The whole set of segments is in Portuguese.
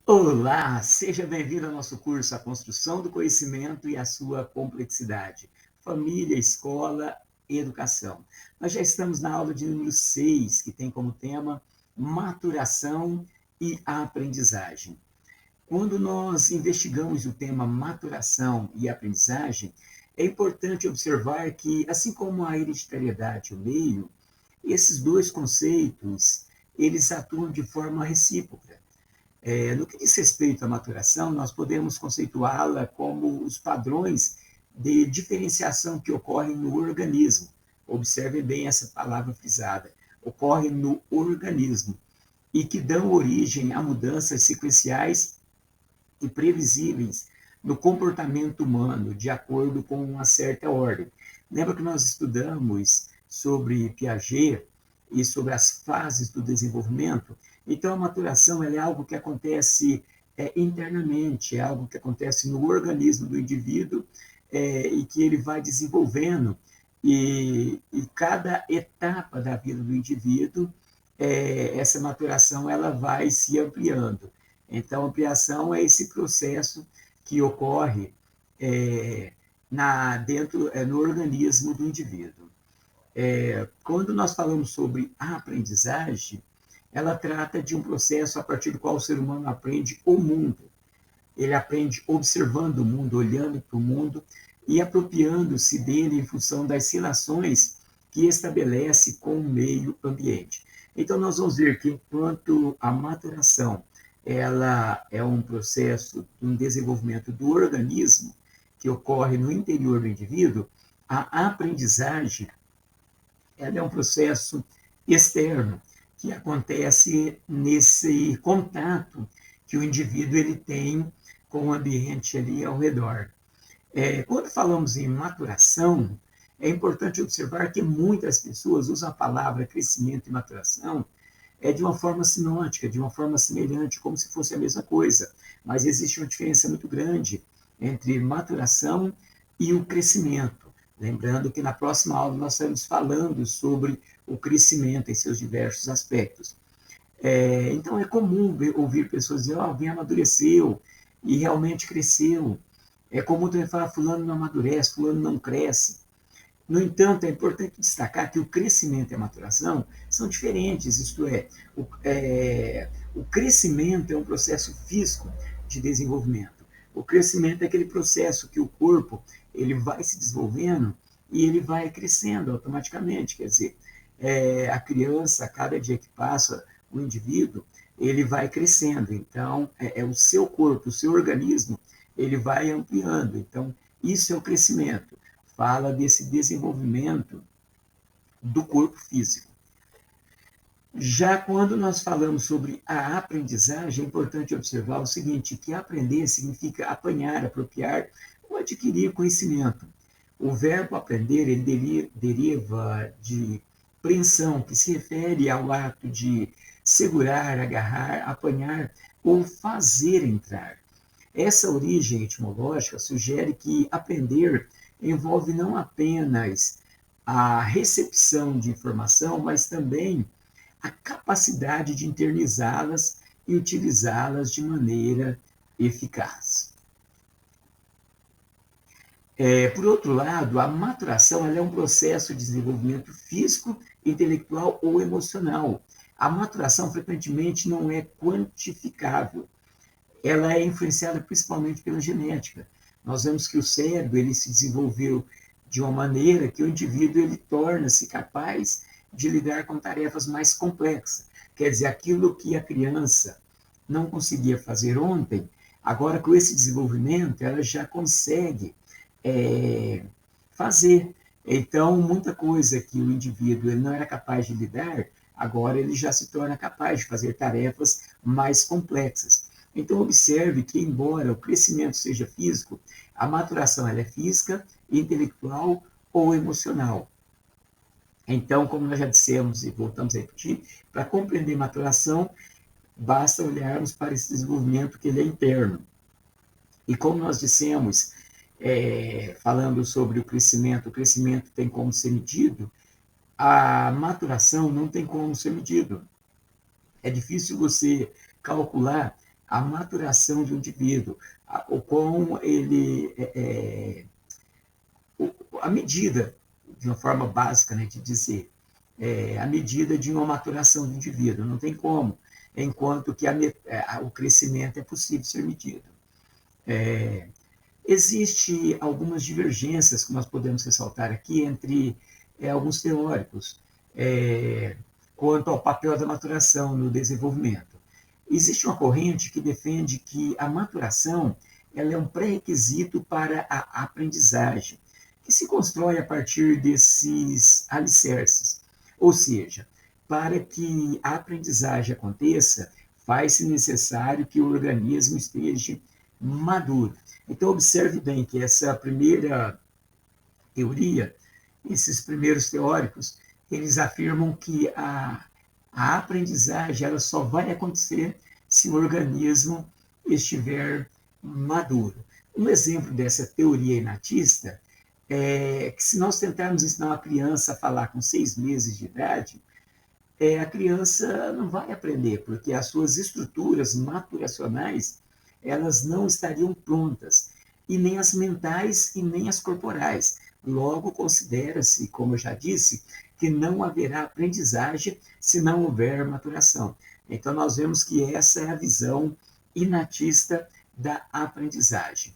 Olá, seja bem-vindo ao nosso curso A Construção do Conhecimento e a Sua Complexidade. Família, escola e educação. Nós já estamos na aula de número 6, que tem como tema maturação e aprendizagem. Quando nós investigamos o tema maturação e aprendizagem, é importante observar que, assim como a hereditariedade e o meio, esses dois conceitos, eles atuam de forma recíproca. No que diz respeito à maturação, nós podemos conceituá-la como os padrões de diferenciação que ocorrem no organismo. Observe bem essa palavra frisada. Ocorre no organismo e que dão origem a mudanças sequenciais e previsíveis no comportamento humano, de acordo com uma certa ordem. Lembra que nós estudamos sobre Piaget e sobre as fases do desenvolvimento? Então, a maturação é algo que acontece internamente, é algo que acontece no organismo do indivíduo e que ele vai desenvolvendo, e cada etapa da vida do indivíduo, essa maturação ela vai se ampliando. Então, a ampliação é esse processo que ocorre no organismo do indivíduo. Quando nós falamos sobre a aprendizagem, ela trata de um processo a partir do qual o ser humano aprende o mundo. Ele aprende observando o mundo, olhando para o mundo e apropriando-se dele em função das relações que estabelece com o meio ambiente. Então, nós vamos ver que enquanto a maturação ela é um processo, um desenvolvimento do organismo que ocorre no interior do indivíduo, a aprendizagem ela é um processo externo que acontece nesse contato que o indivíduo ele tem com o ambiente ali ao redor. Quando falamos em maturação, é importante observar que muitas pessoas usam a palavra crescimento e maturação de uma forma sinótica, de uma forma semelhante, como se fosse a mesma coisa. Mas existe uma diferença muito grande entre maturação e o crescimento. Lembrando que na próxima aula nós estamos falando sobre o crescimento em seus diversos aspectos. Então é comum ouvir pessoas dizer, alguém amadureceu e realmente cresceu. É comum também falar, fulano não amadurece, fulano não cresce. No entanto, é importante destacar que o crescimento e a maturação são diferentes, isto o crescimento é um processo físico de desenvolvimento. O crescimento é aquele processo que o corpo ele vai se desenvolvendo e ele vai crescendo automaticamente, quer dizer, a criança, a cada dia que passa, o indivíduo, ele vai crescendo, então é o seu corpo, o seu organismo, ele vai ampliando, então isso é o crescimento, fala desse desenvolvimento do corpo físico. Já quando nós falamos sobre a aprendizagem, é importante observar o seguinte, que aprender significa apanhar, apropriar ou adquirir conhecimento. O verbo aprender, ele deriva de preensão, que se refere ao ato de segurar, agarrar, apanhar ou fazer entrar. Essa origem etimológica sugere que aprender envolve não apenas a recepção de informação, mas também a capacidade de internizá-las e utilizá-las de maneira eficaz. Por outro lado, a maturação é um processo de desenvolvimento físico, intelectual ou emocional. A maturação frequentemente não é quantificável, ela é influenciada principalmente pela genética. Nós vemos que o cérebro ele se desenvolveu de uma maneira que o indivíduo ele torna-se capaz de lidar com tarefas mais complexas. Quer dizer, aquilo que a criança não conseguia fazer ontem, agora com esse desenvolvimento ela já consegue fazer. Então, muita coisa que o indivíduo ele não era capaz de lidar, agora ele já se torna capaz de fazer tarefas mais complexas. Então, observe que, embora o crescimento seja físico, a maturação ela é física, intelectual ou emocional. Então, como nós já dissemos e voltamos a repetir, para compreender maturação, basta olharmos para esse desenvolvimento que ele é interno. E como nós dissemos, falando sobre o crescimento tem como ser medido, a maturação não tem como ser medido. É difícil você calcular a maturação de um indivíduo, o quão ele a medida, de uma forma básica, né, de dizer, a medida de uma maturação do indivíduo, não tem como, enquanto que o crescimento é possível ser medido. Existem algumas divergências que nós podemos ressaltar aqui entre alguns teóricos quanto ao papel da maturação no desenvolvimento. Existe uma corrente que defende que a maturação ela é um pré-requisito para a aprendizagem, que se constrói a partir desses alicerces. Ou seja, para que a aprendizagem aconteça, faz-se necessário que o organismo esteja maduro. Então, observe bem que essa primeira teoria, esses primeiros teóricos, eles afirmam que a aprendizagem ela só vai acontecer se o organismo estiver maduro. Um exemplo dessa teoria inatista é que se nós tentarmos ensinar uma criança a falar com 6 meses de idade, a criança não vai aprender, porque as suas estruturas maturacionais elas não estariam prontas, e nem as mentais e nem as corporais. Logo, considera-se, como eu já disse, que não haverá aprendizagem se não houver maturação. Então, nós vemos que essa é a visão inatista da aprendizagem.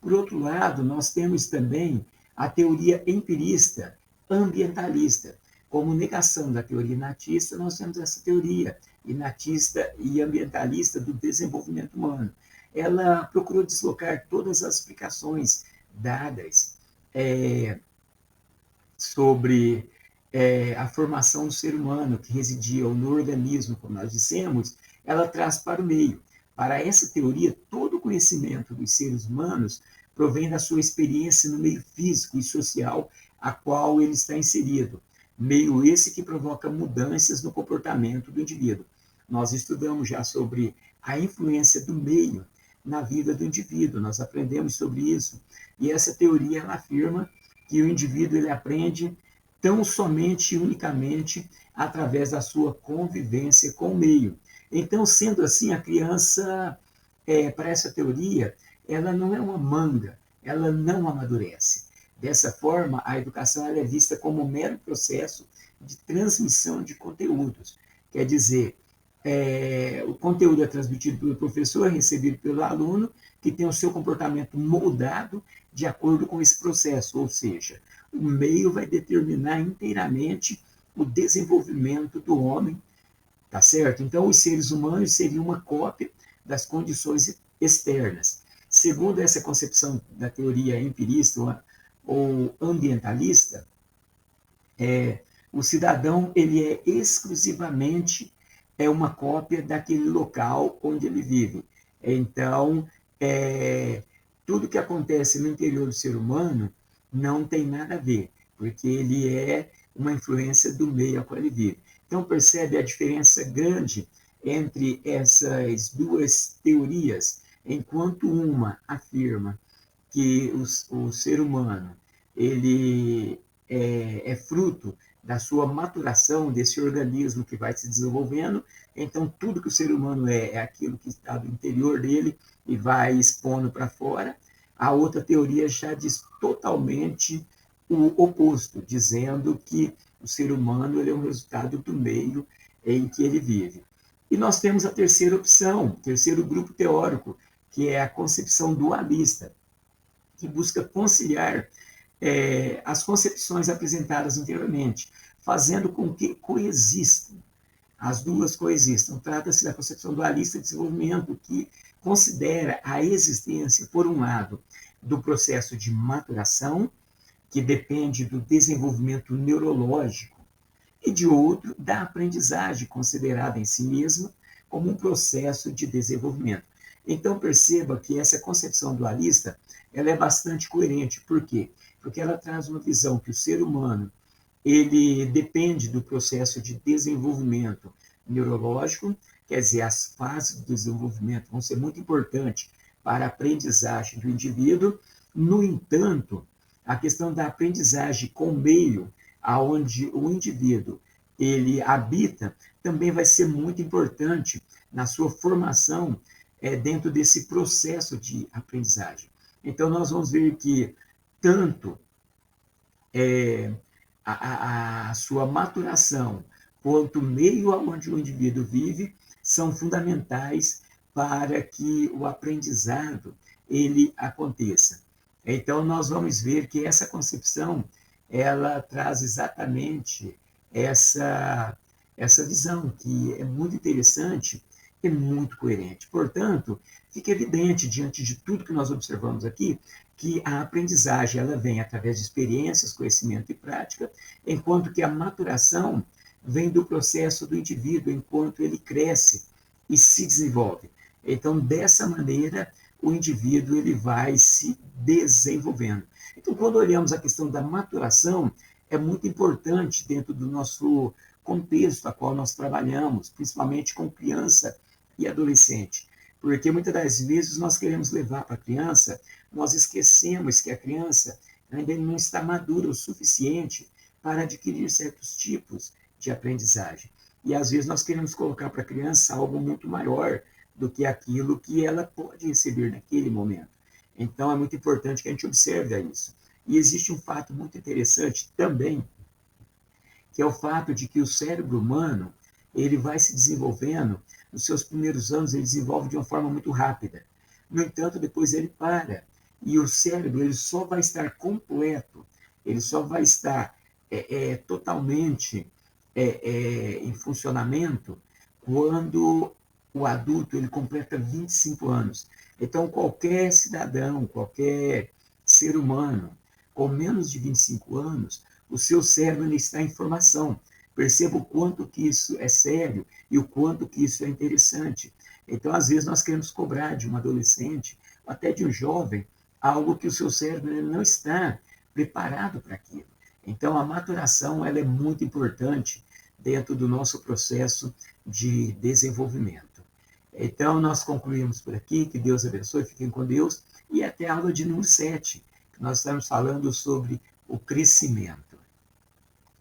Por outro lado, nós temos também a teoria empirista ambientalista. Como negação da teoria inatista, nós temos essa teoria inatista e ambientalista do desenvolvimento humano. Ela procurou deslocar todas as explicações dadas sobre a formação do ser humano, que residia no organismo, como nós dissemos, ela traz para o meio. Para essa teoria, todo o conhecimento dos seres humanos provém da sua experiência no meio físico e social a qual ele está inserido, meio esse que provoca mudanças no comportamento do indivíduo. Nós estudamos já sobre a influência do meio na vida do indivíduo, nós aprendemos sobre isso, e essa teoria ela afirma que o indivíduo ele aprende tão somente e unicamente através da sua convivência com o meio. Então, sendo assim, a criança, para essa teoria, ela não é uma manga, ela não amadurece. Dessa forma, a educação ela é vista como um mero processo de transmissão de conteúdos. Quer dizer, o conteúdo é transmitido pelo professor, recebido pelo aluno, que tem o seu comportamento moldado de acordo com esse processo, ou seja, o meio vai determinar inteiramente o desenvolvimento do homem, tá certo? Então, os seres humanos seriam uma cópia das condições externas. Segundo essa concepção da teoria empirista ou ambientalista, o cidadão ele é exclusivamente uma cópia daquele local onde ele vive. Então, tudo que acontece no interior do ser humano não tem nada a ver, porque ele é uma influência do meio ao qual ele vive. Então, percebe a diferença grande entre essas duas teorias, enquanto uma afirma que o ser humano ele é fruto da sua maturação, desse organismo que vai se desenvolvendo, então tudo que o ser humano é aquilo que está do interior dele e vai expondo para fora. A outra teoria já diz totalmente o oposto, dizendo que o ser humano ele é um resultado do meio em que ele vive. E nós temos a terceira opção, o terceiro grupo teórico, que é a concepção dualista, que busca conciliar as concepções apresentadas anteriormente, fazendo com que coexistam, as duas coexistam. Trata-se da concepção dualista de desenvolvimento, que considera a existência, por um lado, do processo de maturação, que depende do desenvolvimento neurológico, e de outro, da aprendizagem, considerada em si mesma como um processo de desenvolvimento. Então, perceba que essa concepção dualista ela é bastante coerente. Por quê? Porque ela traz uma visão que o ser humano ele depende do processo de desenvolvimento neurológico, quer dizer, as fases do desenvolvimento vão ser muito importantes para a aprendizagem do indivíduo. No entanto, a questão da aprendizagem com o meio aonde o indivíduo ele habita também vai ser muito importante na sua formação dentro desse processo de aprendizagem. Então, nós vamos ver que tanto a sua maturação quanto o meio onde o indivíduo vive são fundamentais para que o aprendizado ele aconteça. Então, nós vamos ver que essa concepção ela traz exatamente essa visão, que é muito interessante e muito coerente. Portanto, fica evidente, diante de tudo que nós observamos aqui, que a aprendizagem ela vem através de experiências, conhecimento e prática, enquanto que a maturação vem do processo do indivíduo, enquanto ele cresce e se desenvolve. Então, dessa maneira, o indivíduo ele vai se desenvolvendo. Então, quando olhamos a questão da maturação, é muito importante dentro do nosso contexto a qual nós trabalhamos, principalmente com criança e adolescente. Porque muitas das vezes nós queremos levar para a criança, nós esquecemos que a criança ainda não está madura o suficiente para adquirir certos tipos de aprendizagem. E às vezes nós queremos colocar para a criança algo muito maior do que aquilo que ela pode receber naquele momento. Então é muito importante que a gente observe isso. E existe um fato muito interessante também, que é o fato de que o cérebro humano ele vai se desenvolvendo, nos seus primeiros anos ele desenvolve de uma forma muito rápida. No entanto, depois ele para. E o cérebro ele só vai estar completo, ele só vai estar totalmente em funcionamento quando o adulto ele completa 25 anos. Então, qualquer cidadão, qualquer ser humano com menos de 25 anos, o seu cérebro ele está em formação. Perceba o quanto que isso é sério e o quanto que isso é interessante. Então, às vezes, nós queremos cobrar de um adolescente, até de um jovem, algo que o seu cérebro ele não está preparado para aquilo. Então, a maturação ela é muito importante dentro do nosso processo de desenvolvimento. Então, nós concluímos por aqui. Que Deus abençoe, fiquem com Deus. E até a aula de número 7, que nós estamos falando sobre o crescimento.